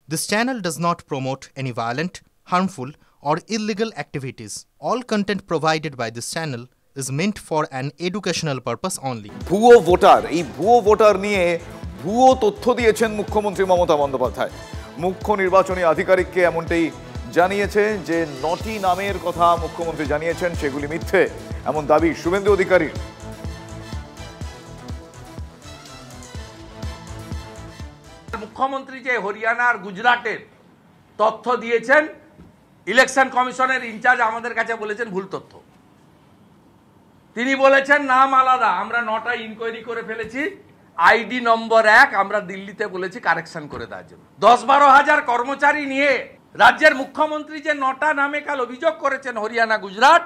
This channel does not promote any violent, harmful, or illegal activities. All content provided by this channel is meant for an educational purpose only. ভুয়ো voter, এই ভুয়ো voter নিয়ে ভুয়ো তথ্য দিয়েছেন মুখ্যমন্ত্রী মমতা বন্দ্যোপাধ্যায়। মুখ্য নির্বাচনী আধিকারিককে এমনটাই জানিয়েছে যে 9টি নামের কথা মুখ্যমন্ত্রী জানিয়েছেন সেগুলি মিথ্যে, এমন দাবি শুভেন্দু অধিকারীর। মুখ্যমন্ত্রী যে হরিয়ানা আর গুজরাটের তথ্য দিয়েছেন, ইলেকশন কমিশনের ইনচার্জ আমাদের কাছে বলেছেন ভুল তথ্য। তিনি বলেছেন নাম আলাদা, আমরা 9টা ইনকোয়ারি করে ফেলেছি, আইডি নম্বর 1 আমরা দিল্লিতে বলেছি কারেকশন করে দেওয়ার জন্য। 10-12 হাজার কর্মচারী নিয়ে রাজ্যের মুখ্যমন্ত্রী যে 9টা নামে কাল অভিযোগ করেছেন হরিয়ানা গুজরাট,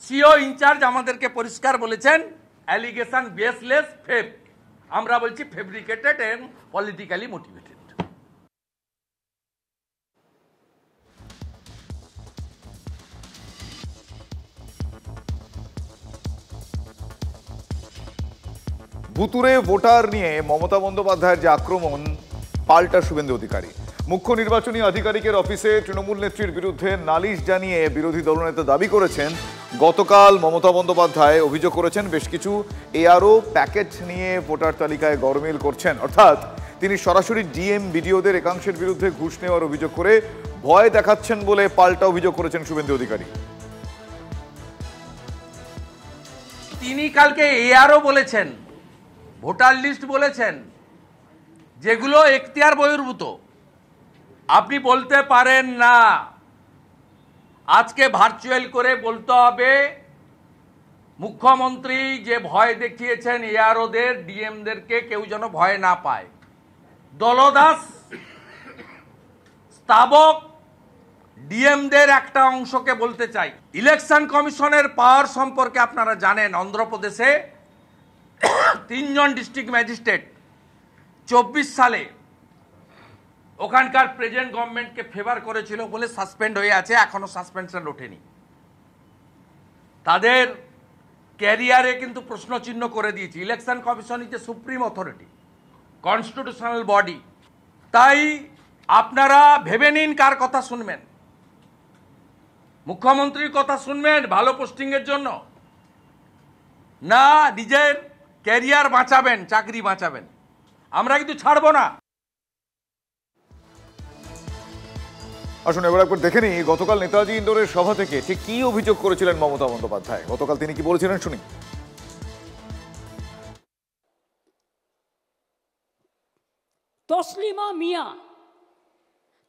সিও ইনচার্জ আমাদেরকে পরিষ্কার বলেছেন অ্যালিগেশন বেসলেস, ফেক। আমরা বলছি ফেব্রিকেটেড এন্ড পলিটিক্যালি মোটিভেটেড। ভুতুরে ভোটার নিয়ে মমতা বন্দ্যোপাধ্যায়ের যে আক্রমণ, পাল্টা শুভেন্দু অধিকারী। মুখ্য নির্বাচনী আধিকারিকের অফিসে তৃণমূল নেত্রীর বিরুদ্ধে নালিশ জানিয়ে বিরোধী দলনেতা দাবি করেছেন গতকাল মমতা বন্দ্যোপাধ্যায় অভিযোগ করেছেন বেশ কিছু এআরও প্যাকেট নিয়ে ভোটার তালিকায় গরমিল করছেন। অর্থাৎ তিনি সরাসরি ডিএম বিডিওদের একাংশের বিরুদ্ধে ঘুষ নেওয়ার অভিযোগ করে ভয় দেখাচ্ছেন বলে পাল্টা অভিযোগ করেছেন শুভেন্দু অধিকারী। তিনি কালকে এআরও বলেছেন, ভোটার লিস্ট বলেছেন, যেগুলো এখতিয়ার বহির্ভূত। আপনি বলতে পারেন না, আজকে ভার্চুয়াল করে বলতে হবে মুখ্যমন্ত্রী যে ভয় দেখিয়েছেন এআরওদের, ডিএমদেরকে কেউ যেন ভয় না পায়। দলদাস স্তাবক ডিএমদের একটা অংশকে বলতে চাই, ইলেকশন কমিশনের পাওয়ার সম্পর্কে আপনারা জানেন। অন্ধ্রপ্রদেশে 3 জন ডিস্ট্রিক্ট ম্যাজিস্ট্রেট 24 সালে ওখানকার প্রেজেন্ট গভর্নমেন্টকে ফেভার করেছিল বলে সাসপেন্ড হয়ে আছে, এখনো সাসপেনশন ওঠেনি। তাদের ক্যারিয়ারে কিন্তু প্রশ্নচিহ্ন করে দিয়েছে। Election commission is a supreme authority, constitutional body. তাই আপনারা ভেবে নিন কার কথা শুনবেন। মুখ্যমন্ত্রীর কথা শুনবেন ভালো পোস্টিংয়ের জন্য, না নিজের ক্যারিয়ার বাঁচাবেন, চাকরি বাঁচাবেন। আমরা কিন্তু ছাড়বো না। আসুন এবার একবার দেখে নিই গতকাল নেতাজি ইন্ডোরের সভা থেকে ঠিক কি অভিযোগ করেছিলেন মমতা বন্দ্যোপাধ্যায়। গতকাল তিনি কি বলেছিলেন শুনি।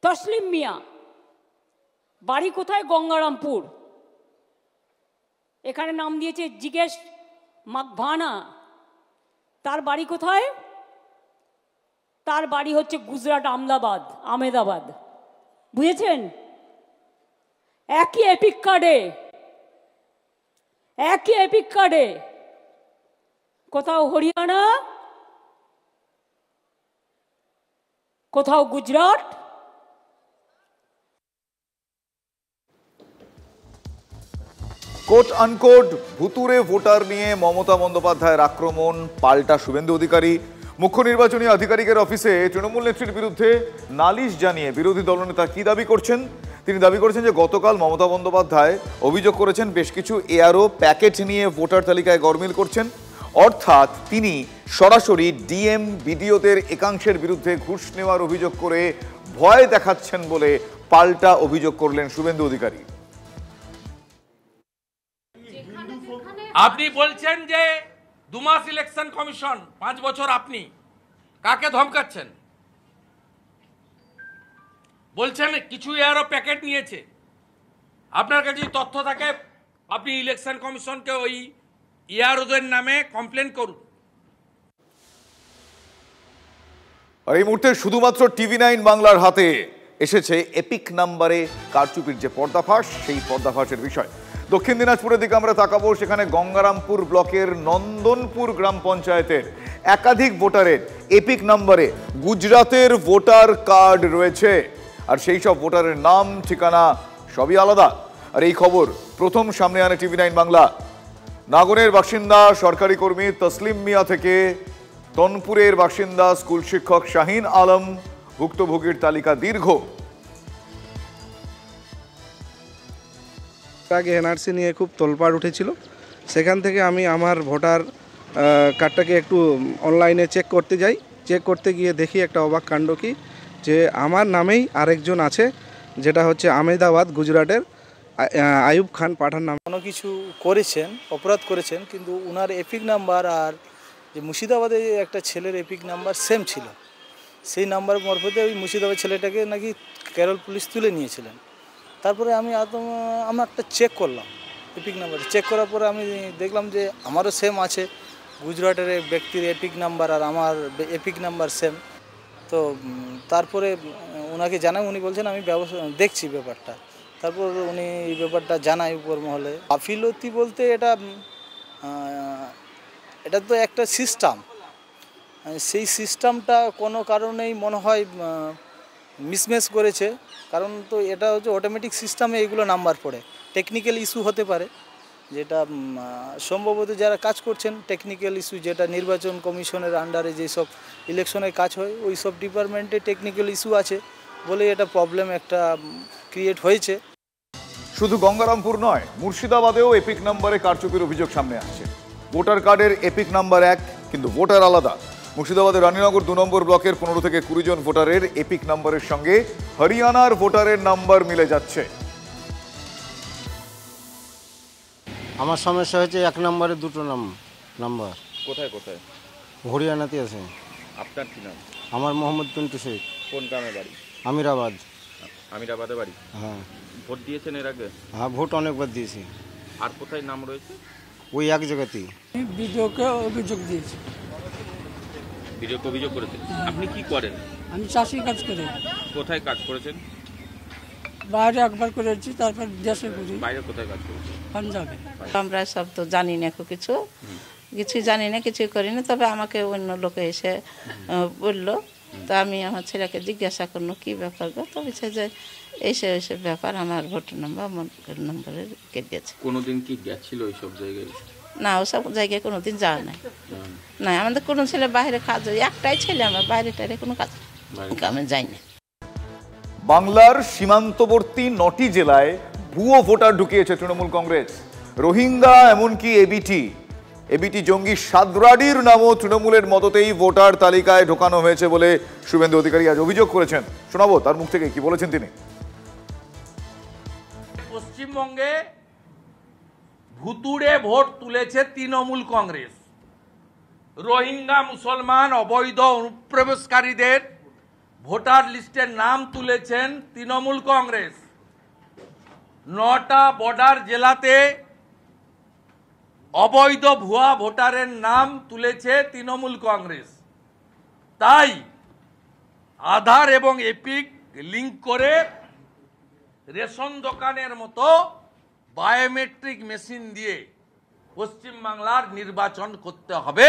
তসলিম মিয়া বাড়ি কোথায়? গঙ্গারামপুর। এখানে নাম দিয়েছে জিজ্ঞেস মাকভানা। তার বাড়ি কোথায়? তার বাড়ি হচ্ছে গুজরাট আহমেদাবাদ। বুঝেছেন? একই এপিক কার্ডে কোথাও হরিয়ানা, কোথাও গুজরাট। কোট আনকোট ভুতুরে ভোটার নিয়ে মমতা বন্দ্যোপাধ্যায়ের আক্রমণ, পাল্টা শুভেন্দু অধিকারী। মুখ্য নির্বাচনী আধিকারিকের অফিসে তৃণমূল নেত্রীর বিরুদ্ধে নালিশ জানিয়ে বিরোধী দলনেতা কি দাবি করছেন? তিনি দাবি করেছেন যে গতকাল মমতা বন্দ্যোপাধ্যায় অভিযোগ করেছেন বেশ কিছু এআরও প্যাকেট নিয়ে ভোটার তালিকায় গরমিল করছেন। অর্থাৎ তিনি সরাসরি ডিএম বিডিওদের একাংশের বিরুদ্ধে ঘুষ নেওয়ার অভিযোগ করে ভয় দেখাচ্ছেন বলে পাল্টা অভিযোগ করলেন শুভেন্দু অধিকারী। আপনি বলছেন যে 2 মাস ইলেকশন কমিশন, 5 বছর। আপনি কাকে ধমকাচ্ছেন? বলছেন কিছু এআরও প্যাকেট নিয়েছে। আপনার কাছে যদি তথ্য থাকে আপনি ইলেকশন কমিশনকে ওই এআরওদের নামে কমপ্লেন করুন। আর এই মুহূর্তে শুধুমাত্র TV9 বাংলার হাতে এসেছে এপিক নাম্বারে কারচুপির যে পর্দাফাঁস, সেই পর্দাফাঁসের বিষয়। দক্ষিণ দিনাজপুরের দিকে আমরা তাকাবো। সেখানে গঙ্গারামপুর ব্লকের নন্দনপুর গ্রাম পঞ্চায়েতের একাধিক ভোটারের এপিক নাম্বারে গুজরাতের ভোটার কার্ড রয়েছে, আর সেই সব ভোটারের নাম ঠিকানা সবই আলাদা। আর এই খবর প্রথম সামনে আনে TV9 বাংলা। নাগনের বাসিন্দা সরকারি কর্মী তসলিম মিয়া থেকে তনপুরের বাসিন্দা স্কুল শিক্ষক শাহিন আলম ভুক্তভোগীর তালিকা দীর্ঘ। আগে এনআরসি নিয়ে খুব তোলপাড় উঠেছিল, সেখান থেকে আমি আমার ভোটার কার্ডটাকে একটু অনলাইনে চেক করতে যাই। চেক করতে গিয়ে দেখি একটা অবাক কাণ্ড কি, যে আমার নামেই আরেকজন আছে, যেটা হচ্ছে আহমেদাবাদ গুজরাটের আয়ুব খান পাঠান নাম। কোনো কিছু করেছেন, অপরাধ করেছেন, কিন্তু ওনার এপিক নাম্বার আর যে মুর্শিদাবাদে একটা ছেলের এপিক নাম্বার সেম ছিল। সেই নাম্বার মারফতে ওই মুর্শিদাবাদ ছেলেটাকে নাকি কেরল পুলিশ তুলে নিয়েছিলেন। তারপরে আমি একটা চেক করলাম এপিক নাম্বার। চেক করার পরে আমি দেখলাম যে আমারও সেম আছে, গুজরাটের ব্যক্তির এপিক নাম্বার আর আমার এপিক নাম্বার সেম। তো তারপরে ওনাকে জানাই, উনি বলছেন আমি দেখছি ব্যাপারটা। তারপর উনি এই ব্যাপারটা জানায় উপর মহলে। গাফিলতি বলতে এটা তো একটা সিস্টেম, সেই সিস্টেমটা কোনো কারণেই মনে হয় মিসম্যাচ করেছে। কারণ তো এটা হচ্ছে অটোমেটিক সিস্টেমে এগুলো নাম্বার পড়ে, টেকনিক্যাল ইস্যু হতে পারে, যেটা সম্ভবত যারা কাজ করছেন টেকনিক্যাল ইস্যু, যেটা নির্বাচন কমিশনের আন্ডারে যেসব ইলেকশনের কাজ হয় ওই সব ডিপার্টমেন্টে টেকনিক্যাল ইস্যু আছে বলে এটা প্রবলেম একটা ক্রিয়েট হয়েছে। শুধু গঙ্গারামপুর নয়, মুর্শিদাবাদেও এপিক নম্বরে কারচুপির অভিযোগ সামনে আসছে। ভোটার কার্ডের এপিক নাম্বার এক, কিন্তু ভোটার আলাদা। মুর্শিদাবাদের রানীনগর 2 নম্বর ব্লকের 15 থেকে 20 জন ভোটারের এপিক নাম্বারের সঙ্গে হরিয়ানার ভোটারের নাম্বার মিলে যাচ্ছে। আমার সমস্যা হয়েছে 1 নম্বরে 2টো নাম্বার। কোথায় কোথায়? হরিয়ানাতে আছে। আপনার কি নাম? আমার মোহাম্মদ পিন্টু শেখ। কোন গ্রামে বাড়ি? আমিরাবাদ। আমিরাবাদে বাড়ি? হ্যাঁ। ভোট দিয়েছেন এর আগে? হ্যাঁ, ভোট অনেকবার দিয়েছি। আর কোথায় নাম রয়েছে? ওই এক জায়গাতেই। বিডিওকে অভিযোগ দিয়েছি। বিডিওকে অভিযোগ করেছেন? আপনি কি করেন? আমি চাষি কাজ করি। কোথায় কাজ করেছেন? বাইরে একবার করেছি, তারপর দেশে করি। বাইরে কোথায় কাজ করেছেন? পাঞ্জাবে। আমরা সব তো জানি না, কিছুই জানি না, কিছুই করি না। তবে আমাকে অন্য লোকে এসে বললো, তো আমি আমার ছেলেকে জিজ্ঞাসা করলো কী ব্যাপার গো, তো বলছে যে এইসব ব্যাপার, আমার ভোটার নম্বরে কেটে গেছে। কোনোদিন কি গেছিল ওইসব জায়গায়? না, ওসব জায়গায় কোনোদিন যাওয়া নাই। না, আমাদের কোনো ছেলে বাইরে কাজ, একটাই ছেলে আমার, বাইরে টাইরে কোনো কাজ আমি যাইনি। বাংলার সীমান্তবর্তী 9টি জেলায় ভুয়ো ভোটার ঢুকিয়েছে তৃণমূল কংগ্রেস। রোহিঙ্গা এমনকি এবিটি জঙ্গি সাদরাডির নামও তৃণমূলের মততেই ভোটার তালিকায় ঢোকানো হয়েছে বলে শুভেন্দু অধিকারী আজ অভিযোগ করেছেন। শোনাবো তার মুখ থেকে কি বলেছেন তিনি। পশ্চিমবঙ্গে ভুতুড়ে ভোট তুলেছে তৃণমূল কংগ্রেস। রোহিঙ্গা মুসলমান অবৈধ অনুপ্রবেশকারীদের ভোটার লিস্টের নাম তুলেছেন তৃণমূল কংগ্রেস। 9টা বর্ডার জেলাতে অবৈধ ভুয়া ভোটারের নাম তুলেছে তৃণমূল কংগ্রেস। তাই আধার এবং এপিক লিঙ্ক করে রেশন দোকানের মতো বায়োমেট্রিক মেশিন দিয়ে পশ্চিমবাংলার নির্বাচন করতে হবে,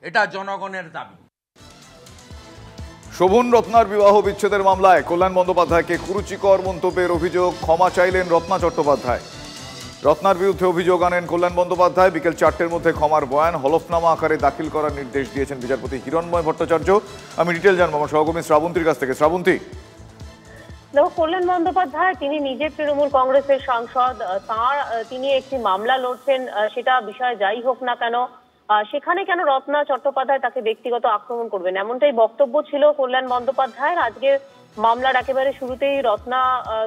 এটা জনগণের দাবি। শোভন রত্নার বিবাহ বিচ্ছেদের মামলায় কল্যাণ বন্দ্যোপাধ্যায়কে কুরুচিকর মন্তব্যের অভিযোগ ক্ষমা চাইলেন রত্না চট্টোপাধ্যায়। রত্নার বিরুদ্ধে অভিযোগ আনেন কল্যাণ বন্দ্যোপাধ্যায়। বিকেল 4টের মধ্যে ক্ষমার বয়ান হলফনামা আকারে দাখিল করার নির্দেশ দিয়েছেন বিচারপতি হিরণময় ভট্টাচার্য। আমি ডিটেল জানবো আমার সহকর্মী শ্রাবন্তীর কাছ থেকে। শ্রাবন্তী, দেখো, কল্যাণ বন্দ্যোপাধ্যায় তিনি নিজে তৃণমূল কংগ্রেসের সাংসদ, তিনি একটি মামলা লড়ছেন, সেটা বিষয় যাই হোক না কেন, সেখানে কেন রত্না চট্টোপাধ্যায় তাকে ব্যক্তিগত আক্রমণ করবেন, এমনটাই বক্তব্য ছিল কল্যাণ বন্দ্যোপাধ্যায়ের। আজকে মামলার একেবারে শুরুতেই রত্না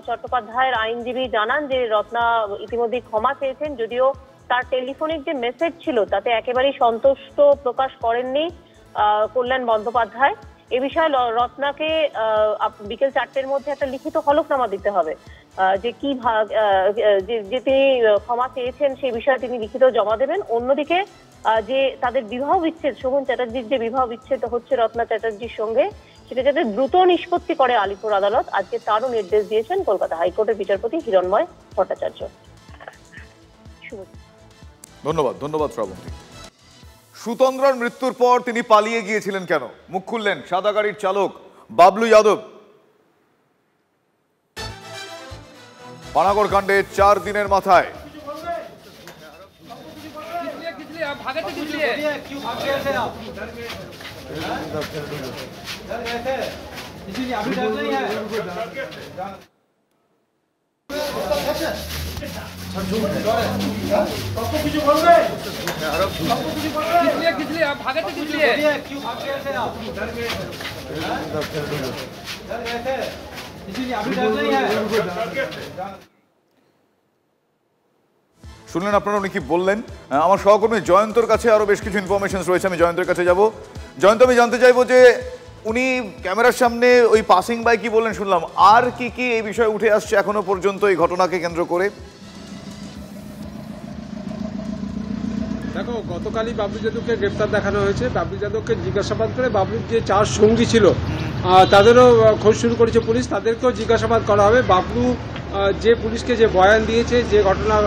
চট্টোপাধ্যায়ের আইনজীবী জানান যে রত্না ইতিমধ্যে ক্ষমা চেয়েছেন, যদিও তার টেলিফোনিক যে মেসেজ ছিল তাতে একেবারেই সন্তুষ্ট প্রকাশ করেননি কল্যাণ বন্দ্যোপাধ্যায়। এ বিষয়ে রত্নাকে বিকেল 4টের মধ্যে একটা লিখিত হলফনামা দিতে হবে, যে কি যে তিনি ক্ষমা চেয়েছেন সেই বিষয়ে তিনি লিখিত জমা দেবেন। অন্যদিকে যে তাদের বিবাহ বিচ্ছেদ, শোভন চ্যাটার্জির যে বিবাহ বিচ্ছেদ হচ্ছে রত্না চ্যাটার্জির সঙ্গে, সেটা যাতে দ্রুত নিষ্পত্তি করে আলিপুর আদালত, আজকে তারও নির্দেশ দিয়েছেন কলকাতা হাইকোর্টের বিচারপতি হিরণময় ভট্টাচার্য। ধন্যবাদ শ্রাবন্তী। সুতন্দ্রার মৃত্যুর পর তিনি পালিয়ে গিয়েছিলেন কেন, মুখ খুললেন সাদা গাড়ির চালক বাবলু যাদব। পানাগড় কাণ্ডে 4 দিনের মাথায় শুনলেন আপনারা উনি কি বললেন। আমার সহকর্মী জয়ন্তর কাছে আরো বেশ কিছু ইনফরমেশন রয়েছে, আমি জয়ন্তের কাছে যাব। জয়ন্ত, আমি জানতে চাইবো যে উনি ক্যামেরার সামনে ওই পাসিং বাই কি বললেন শুনলাম, আর কি কি এই বিষয়ে উঠে আসছে এখনো পর্যন্ত এই ঘটনাকে কেন্দ্র করে? দেখো, গতকালই বাবলু যাদবকে গ্রেপ্তার দেখানো হয়েছে। বাবলু যাদবকে জিজ্ঞাসাবাদ করে বাবলুর যে 4 সঙ্গী ছিল তাদেরও খোঁজ শুরু করেছে পুলিশ, তাদেরকেও জিজ্ঞাসাবাদ করা হবে। বাবলু যে পুলিশকে যে বয়ান দিয়েছে, যে ঘটনার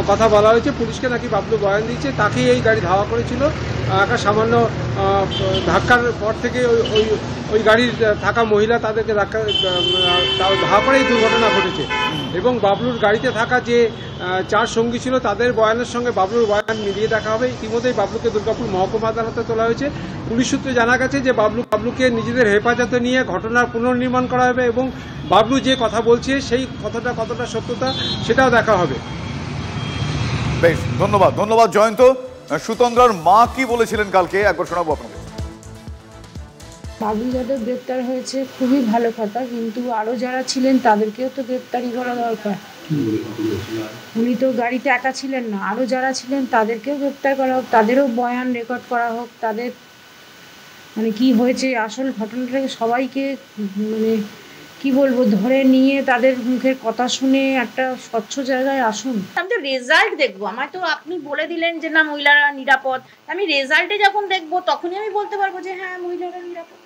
কথা বলা হয়েছে, পুলিশকে নাকি বাবলু বয়ান দিয়েছে, তাকেই এই গাড়ি ধাওয়া করেছিল। একটা সামান্য ধাক্কার পর থেকে ওই গাড়ির থাকা মহিলা তাদেরকে ধাওয়া করে এই দুর্ঘটনা ঘটেছে। এবং বাবলুর গাড়িতে থাকা যে 4 সঙ্গী ছিল তাদের বয়ানের সঙ্গে বাবলুর বয়ান মিলিয়ে দেখা হবে। ইতিমধ্যেই বাবলুকে দুর্গাপুর মহকুমা আদালতে তোলা হয়েছে। পুলিশ সূত্রে জানা গেছে যে বাবলুকে নিজেদের হেফাজতে নিয়ে ঘটনার পুনর্নির্মাণ করা হবে এবং বাবলু যে কথা বলছে সেই কথাটা কতটা সত্যতা সেটাও দেখা হবে। বেশ, ধন্যবাদ ধন্যবাদ জয়ন্ত। সুতন্দ্রার মা কি বলেছিলেন কালকে একবার শোনাবো আপনাকে। বাবলু যাদব গ্রেপ্তার হয়েছে, খুবই ভালো কথা, কিন্তু আরো যারা ছিলেন তাদেরকেও তো গ্রেপ্তারি করা দরকার। উনি তো গাড়িতে একা ছিলেন না, আরো যারা ছিলেন তাদেরকেও গ্রেপ্তার করা হোক, তাদেরও বয়ান রেকর্ড করা হোক, তাদের মানে কি হয়েছে আসল ঘটনাটাকে সবাইকে মানে কি বলবো ধরে নিয়ে তাদের মুখের কথা শুনে একটা স্বচ্ছ জায়গায় আসুন। আমি তো রেজাল্ট দেখবো, আমার তো আপনি বলে দিলেন যে না মহিলারা নিরাপদ, আমি রেজাল্টে যখন দেখবো তখনই আমি বলতে পারবো যে হ্যাঁ মহিলারা নিরাপদ।